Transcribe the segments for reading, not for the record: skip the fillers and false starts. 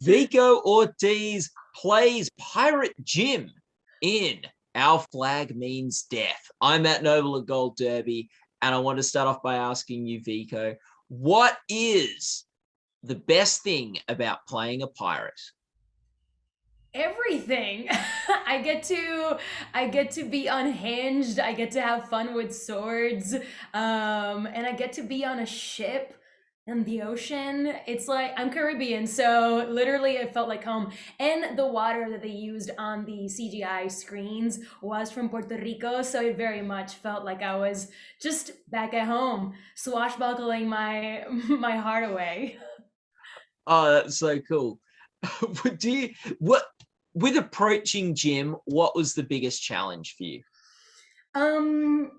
Vico Ortiz plays Pirate Jim in Our Flag Means Death. I'm Matt Noble at Gold Derby, and I want to start off by asking you, Vico, what is the best thing about playing a pirate? Everything. I get to be unhinged. I get to have fun with swords. And I get to be on a ship in the ocean. It's like I'm Caribbean, so literally it felt like home. And the water that they used on the CGI screens was from Puerto Rico, so it very much felt like I was just back at home, swashbuckling my heart away. Oh, that's so cool. Do you what with approaching Jim, what was the biggest challenge for you? Um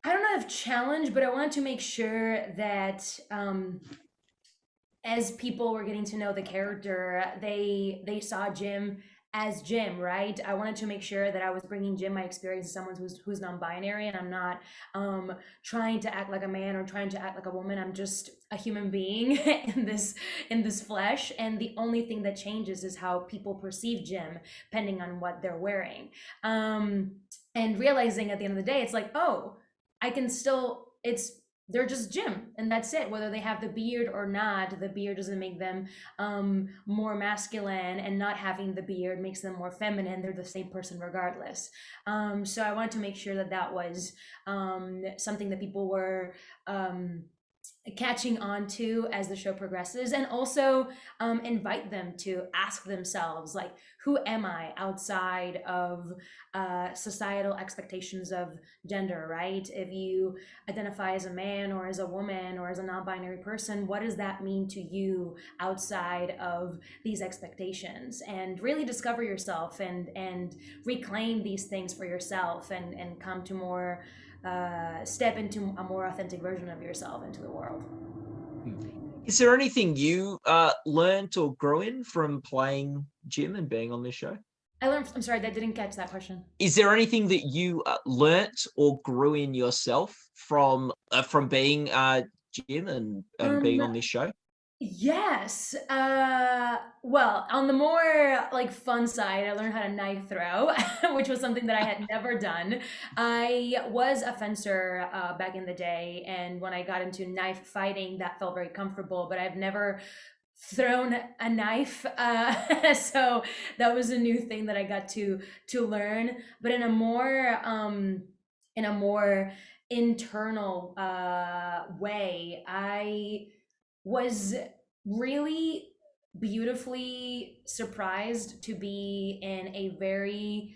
I don't know if challenge, but I wanted to make sure that as people were getting to know the character, they saw Jim as Jim, right? I wanted to make sure that I was bringing Jim my experience as someone who's non-binary, and I'm not trying to act like a man or trying to act like a woman. I'm just a human being in this flesh, and the only thing that changes is how people perceive Jim, depending on what they're wearing. And realizing at the end of the day, it's like, oh, I can still. It's they're just Jim, and that's it. Whether they have the beard or not, the beard doesn't make them more masculine, and not having the beard makes them more feminine. They're the same person regardless. So I wanted to make sure that that was something that people were catching on to as the show progresses, and also invite them to ask themselves, like, who am I outside of societal expectations of gender, right? If you identify as a man or as a woman or as a non-binary person, what does that mean to you outside of these expectations? And really discover yourself and reclaim these things for yourself, and come to more step into a more authentic version of yourself into the world. Is there anything you learned or grew in from playing Jim and being on this show? I'm sorry, that didn't catch that question. Is there anything that you learnt or grew in yourself from being Jim and being Um, on this show? yes. Well, on the more like fun side, I learned how to knife throw, which was something that I had never done. I was a fencer back in the day, and when I got into knife fighting, that felt very comfortable. But I've never thrown a knife, so that was a new thing that I got to learn. But in a more internal way, I was really beautifully surprised to be in a very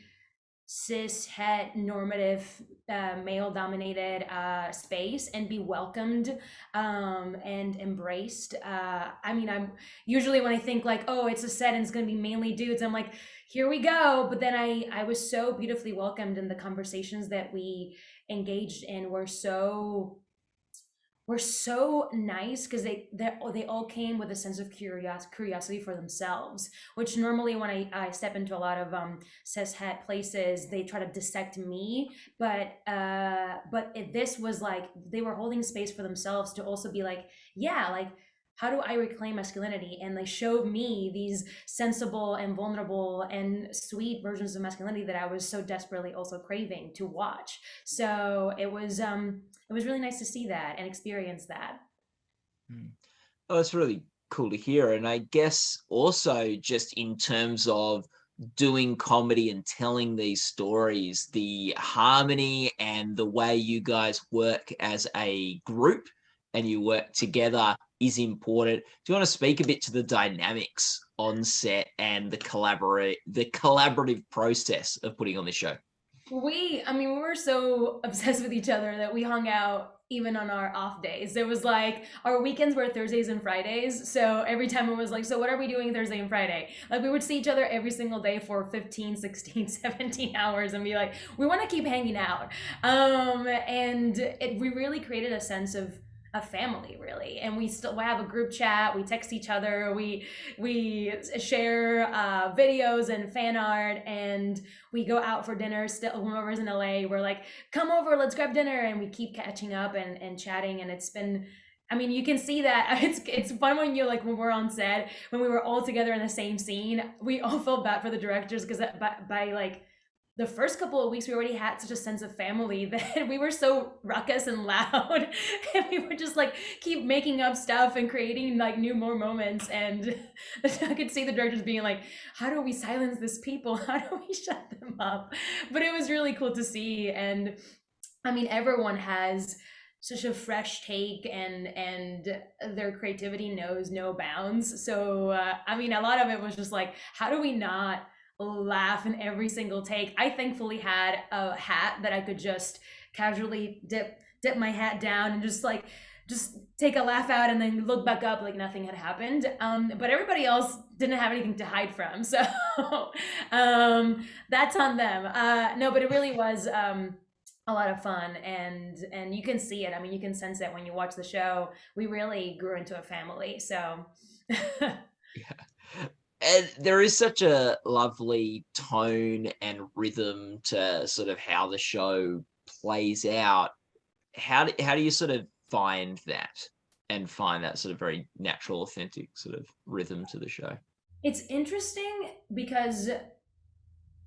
cis het normative male dominated space, and be welcomed and embraced. I mean, I'm usually, when I think like, oh, it's a set and it's going to be mainly dudes, I'm like, here we go. But then I was so beautifully welcomed, and the conversations that we engaged in were so nice, because they all came with a sense of curiosity for themselves, which normally when I step into a lot of cis het places, they try to dissect me. But this was like they were holding space for themselves to also be like, yeah, like, how do I reclaim masculinity? And they showed me these sensible and vulnerable and sweet versions of masculinity that I was so desperately also craving to watch. So it was really nice to see that and experience that. Mm. Oh, it's really cool to hear. And I guess also just in terms of doing comedy and telling these stories, the harmony and the way you guys work as a group and you work together is important. Do you want to speak a bit to the dynamics on set and the collaborative process of putting on the show? I mean, we were so obsessed with each other that we hung out even on our off days. It was like our weekends were Thursdays and Fridays. So every time it was like, so what are we doing Thursday and Friday? Like, we would see each other every single day for 15, 16, 17 hours, and be like, we want to keep hanging out. We really created a sense of a family, really. And we still have a group chat, we text each other, we share videos and fan art, and we go out for dinner. Still, whoever's in LA, we're like, come over, let's grab dinner, and we keep catching up and chatting. And it's been I mean, you can see that it's fun when you like when we're on set, when we were all together in the same scene. We all felt bad for the directors because by like the first couple of weeks, we already had such a sense of family that we were so ruckus and loud, and we would just like keep making up stuff and creating like new more moments. And I could see the directors being like, "How do we silence these people? How do we shut them up?" But it was really cool to see, and I mean, everyone has such a fresh take, and their creativity knows no bounds. So I mean, a lot of it was just like, how do we not laugh in every single take? I thankfully had a hat that I could just casually dip my hat down and just take a laugh out and then look back up like nothing had happened. But everybody else didn't have anything to hide from, so that's on them. No, but it really was a lot of fun, and you can see it. I mean, you can sense it when you watch the show. We really grew into a family. So Yeah. And there is such a lovely tone and rhythm to sort of how the show plays out. How do you sort of find that and find that sort of very natural, authentic sort of rhythm to the show? it's interesting because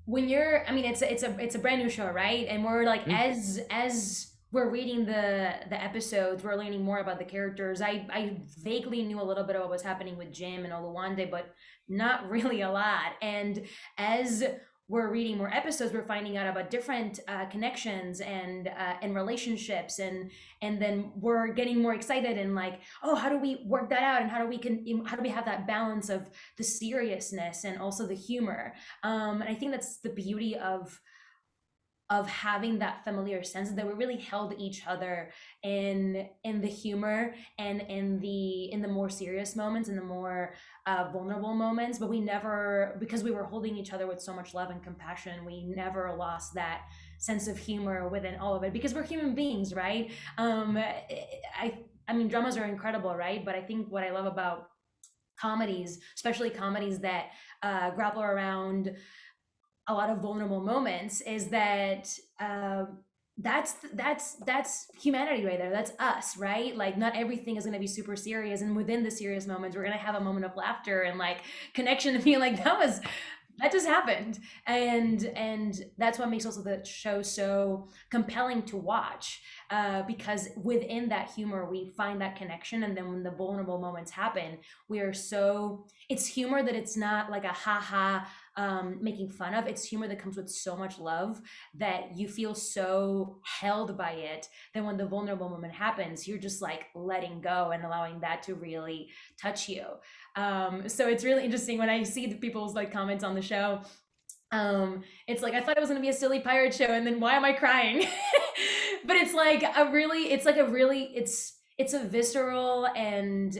when you're, I mean, it's a brand new show, right? And we're like, Mm. as we're reading the episodes, we're learning more about the characters. I vaguely knew a little bit of what was happening with Jim and Oluwande, but not really a lot. And as we're reading more episodes, we're finding out about different connections and relationships, and then we're getting more excited and like, oh, how do we work that out, and how do we have that balance of the seriousness and also the humor. And I think that's the beauty of having that familiar sense, that we really held each other in the humor and in the more serious moments, in the more vulnerable moments. But we never, because we were holding each other with so much love and compassion, we never lost that sense of humor within all of it, because we're human beings, right? I mean, dramas are incredible, right? But I think what I love about comedies, especially comedies that grapple around a lot of vulnerable moments, is that that's humanity right there. That's us, right? Like, not everything is going to be super serious, and within the serious moments, we're going to have a moment of laughter and like connection, and being like, that just happened. And that's what makes also the show so compelling to watch, because within that humor we find that connection, and then when the vulnerable moments happen, we are so, it's humor that it's not like a ha making fun of. It's humor that comes with so much love that you feel so held by it, then when the vulnerable moment happens, you're just like letting go and allowing that to really touch you. So it's really interesting when I see the people's like comments on the show. It's like, I thought it was going to be a silly pirate show, and then why am I crying? But it's like a really, it's a visceral and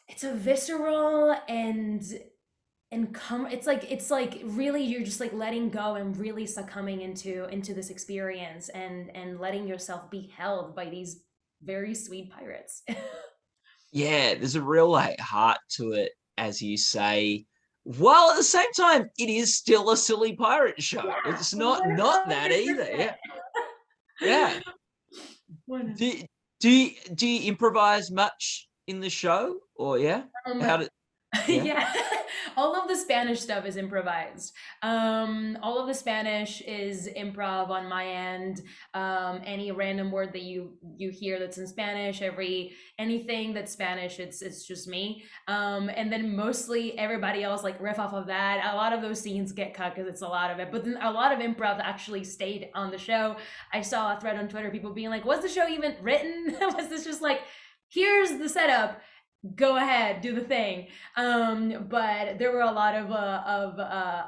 it's a visceral and come, it's like really, you're just like letting go and really succumbing into this experience, and letting yourself be held by these very sweet pirates. Yeah, there's a real like heart to it, as you say. While at the same time, it is still a silly pirate show. Yeah, It's not that either. 100%. Yeah, yeah. Do do you improvise much in the show, or yeah? Um, How did yeah? yeah, all of the Spanish stuff is improvised. All of the Spanish is improv on my end. Any random word that you hear that's in Spanish, anything that's Spanish, it's just me. And then mostly everybody else like riff off of that. A lot of those scenes get cut because it's a lot of it, but then a lot of improv actually stayed on the show. I saw a thread on Twitter, people being like, "Was the show even written? Was this just like, here's the setup, go ahead, do the thing?" But there were a lot of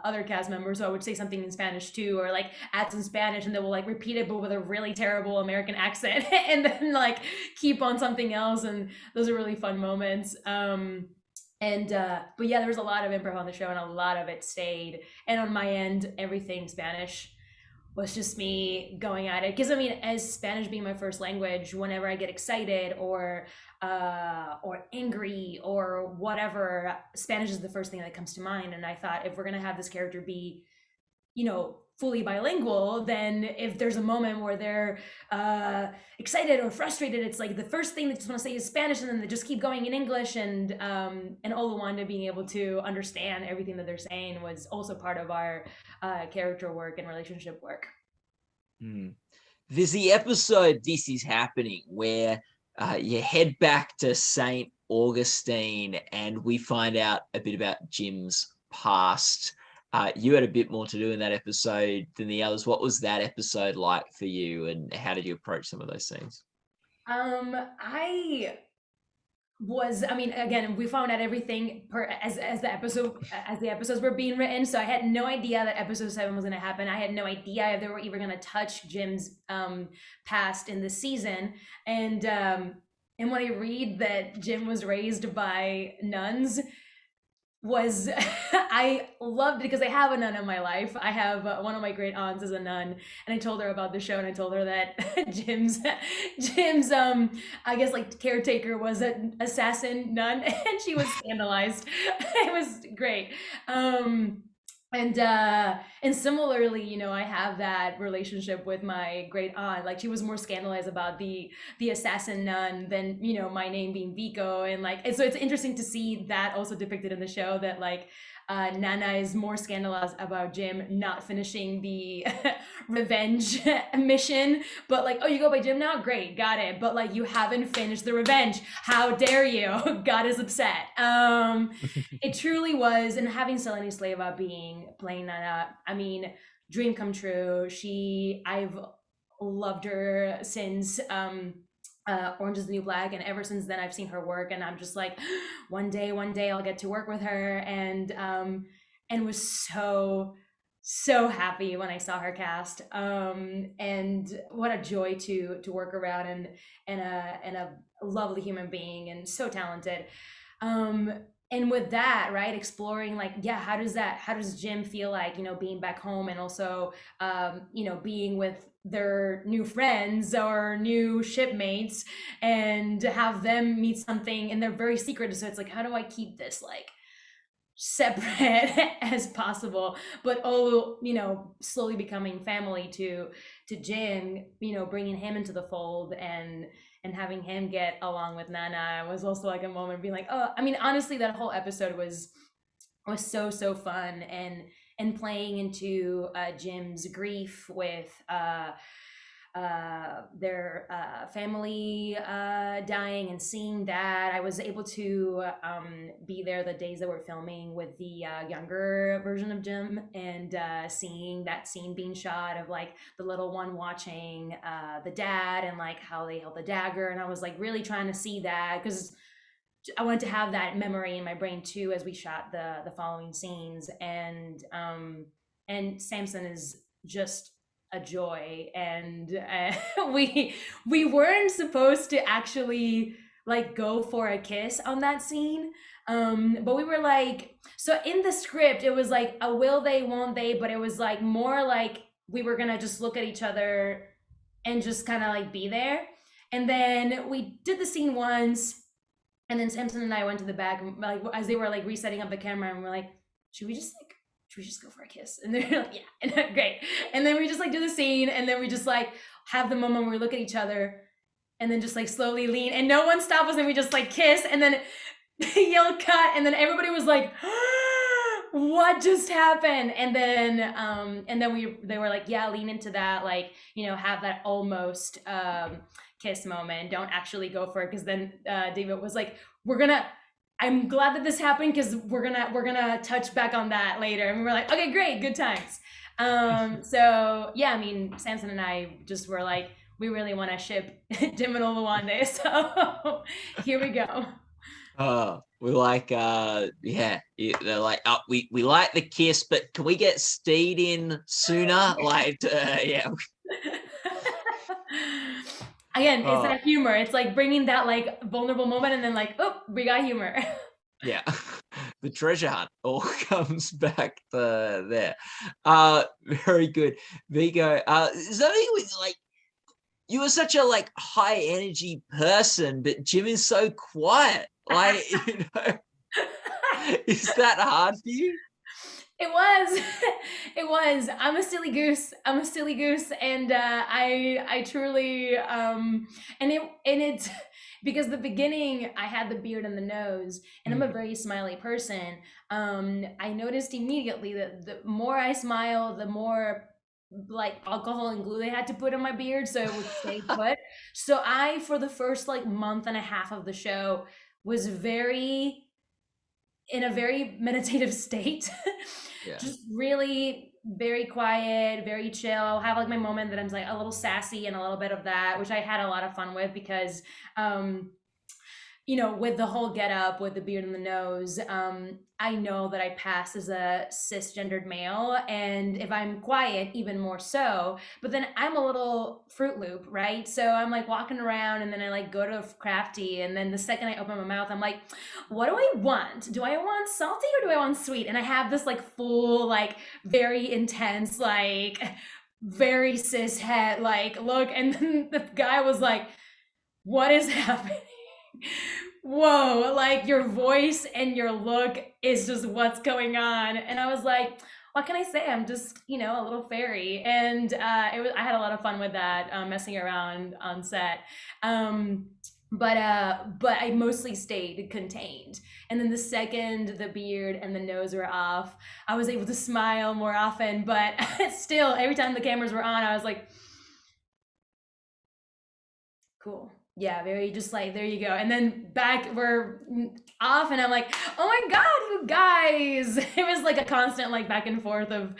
other cast members who would say something in Spanish too, or like add some Spanish, and they will like repeat it but with a really terrible American accent, and then like keep on something else, and those are really fun moments. And But yeah, there was a lot of improv on the show, and a lot of it stayed. And on my end, everything Spanish was just me going at it, because I mean, as Spanish being my first language, whenever I get excited or angry or whatever, Spanish is the first thing that comes to mind. And I thought, if we're gonna have this character be, fully bilingual, then if there's a moment where they're excited or frustrated, it's like the first thing they just want to say is Spanish, and then they just keep going in English. And Oluwanda being able to understand everything that they're saying was also part of our character work and relationship work. There's the episode This Is Happening where you head back to St. Augustine and we find out a bit about Jim's past. You had a bit more to do in that episode than the others. What was that episode like for you, and how did you approach some of those scenes? I mean, again, we found out everything as the episodes were being written, so I had no idea that episode 7 was going to happen. I had no idea if they were even going to touch Jim's past in this season. And when I read that Jim was raised by nuns, I loved it because I have a nun in my life. I have one of my great aunts is a nun, and I told her about the show, and I told her that Jim's I guess like caretaker was an assassin nun, and she was scandalized. It was great. And similarly, you know, I have that relationship with my great aunt. Like, she was more scandalized about the assassin nun than, you know, my name being Vico. And like, and so it's interesting to see that also depicted in the show, that like Nana is more scandalized about Jim not finishing the revenge mission, but like, oh, you go by Jim now? Great, got it. But like, you haven't finished the revenge. How dare you? God is upset. It truly was. And having Selene Slava playing Nana, I mean, dream come true. I've loved her since Orange is the New Black, and ever since then I've seen her work, and I'm just like, one day I'll get to work with her. And was so happy when I saw her cast. And what a joy to work around, and a lovely human being, and so talented. And with that, right, exploring like, yeah, how does Jim feel like, you know, being back home, and also you know, being with their new friends or new shipmates, and have them meet something, and they're very secretive. So it's like, how do I keep this like separate as possible, but all, you know, slowly becoming family to Jim, you know, bringing him into the fold, and having him get along with Nana was also like a moment being like, oh, I mean, honestly, that whole episode was so fun, and playing into Jim's grief with their family dying, and seeing that. I was able to be there the days that we're filming with the younger version of Jim, and seeing that scene being shot of like the little one watching the dad, and like how they held the dagger. And I was like really trying to see that, because I wanted to have that memory in my brain too as we shot the following scenes. And Samson is just a joy, and we weren't supposed to actually like go for a kiss on that scene, but we were like, so in the script it was like a will they, won't they, but it was like more like we were gonna just look at each other and just kind of like be there. And then we did the scene once, and then Samson and I went to the back, like as they were like resetting up the camera, and we're like, should we just go for a kiss? And they're like, yeah, and great. And then we just like do the scene, and then we just like have the moment where we look at each other, and then just like slowly lean, and no one stopped us, and we just like kiss, and then yell cut, and then everybody was like, what just happened? And then they were like, yeah, lean into that, like, you know, have that almost kiss moment, don't actually go for it, because then David was like, I'm glad that this happened, because we're gonna touch back on that later. And we were like, okay, great, good times. So yeah, I mean, Samson and I just were like, we really want to ship Jim and Oluwande, so here we go. We like yeah, they're like, oh, we like the kiss, but can we get Steed in sooner? Like yeah. Again, it's that humor. It's like bringing that like vulnerable moment, and then like, oh, we got humor. Yeah, the treasure hunt all comes back there. Very good, Vico. Zoe was like, you were such a like high energy person, but Jim is so quiet. Like, you know, is that hard for you? It was. It was. I'm a silly goose. I'm a silly goose, and I truly and it's because the beginning I had the beard and the nose, and I'm a very smiley person. I noticed immediately that the more I smile, the more like alcohol and glue they had to put on my beard so it would stay put. So I, for the first like month and a half of the show, was very in a very meditative state. Yeah. Just really very quiet, very chill. I'll have like my moment that I'm like a little sassy and a little bit of that, which I had a lot of fun with because um with the whole get up with the beard and the nose, I know that I pass as a cisgendered male. And if I'm quiet, even more so. But then I'm a little Fruit Loop, right? So I'm like walking around and then I like go to Crafty. And then the second I open my mouth, I'm like, what do I want? Do I want salty or do I want sweet? And I have this like full, like very intense, like very cis het like look. And then the guy was like, what is happening? Whoa, like your voice and your look is just what's going on. And I was like, what can I say? I'm just, a little fairy. And I had a lot of fun with that, messing around on set. But I mostly stayed contained. And then the second the beard and the nose were off, I was able to smile more often. But still, every time the cameras were on, I was like, cool. Yeah, very just like, there you go. And then back, we're off, and I'm like, oh my God, you guys. It was like a constant like back and forth of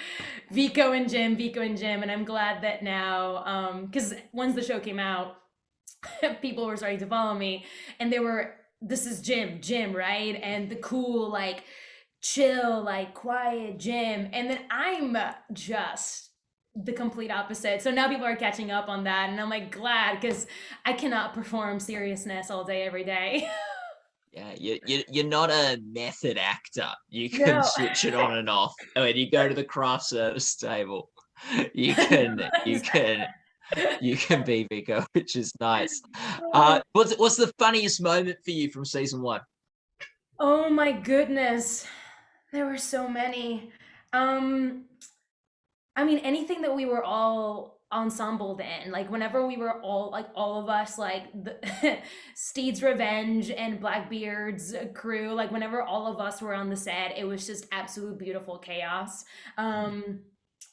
Vico and Jim, Vico and Jim. And I'm glad that now, because once the show came out, people were starting to follow me, and they were, this is Jim, right? And the cool, like chill, like quiet Jim. And then I'm just the complete opposite. So now people are catching up on that, and I'm like glad because I cannot perform seriousness all day, every day. Yeah, you're not a method actor. You can No. switch it on and off. When you go to the craft service table, you can be Vico, which is nice. What's the funniest moment for you from season 1? Oh my goodness. There were so many. I mean, anything that we were all ensembled in, like whenever we were all, like all of us, like the Steed's Revenge and Blackbeard's crew, like whenever all of us were on the set, it was just absolute beautiful chaos. I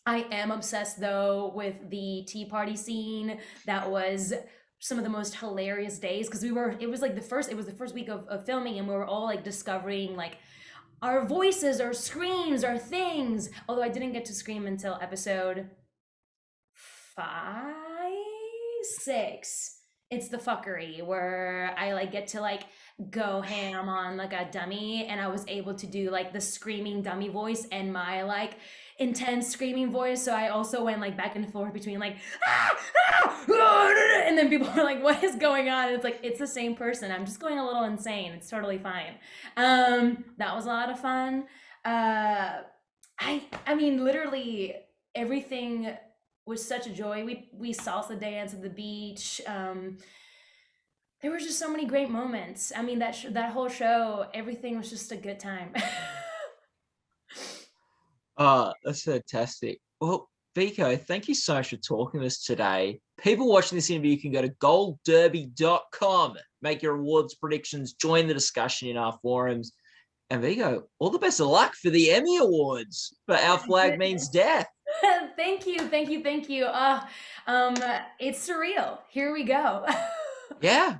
am obsessed though with the tea party scene. That was some of the most hilarious days because it was the first week of filming, and we were all like discovering like our voices, our screams, our things. Although I didn't get to scream until episode 5, 6. It's the fuckery where I like get to like go ham on like a dummy, and I was able to do like the screaming dummy voice and my like intense screaming voice. So I also went like back and forth between like and then people were like, what is going on? And it's like, it's the same person. I'm just going a little insane. It's totally fine. That was a lot of fun. I mean literally everything was such a joy. We salsa dance at the beach. There were just so many great moments. I mean that whole show, everything was just a good time. That's fantastic. Well, Vico, thank you so much for talking to us today. People watching this interview can go to goldderby.com, make your awards predictions, join the discussion in our forums. And Vico, all the best of luck for the Emmy Awards for Our Flag Means Death. Thank you. It's surreal. Here we go. Yeah.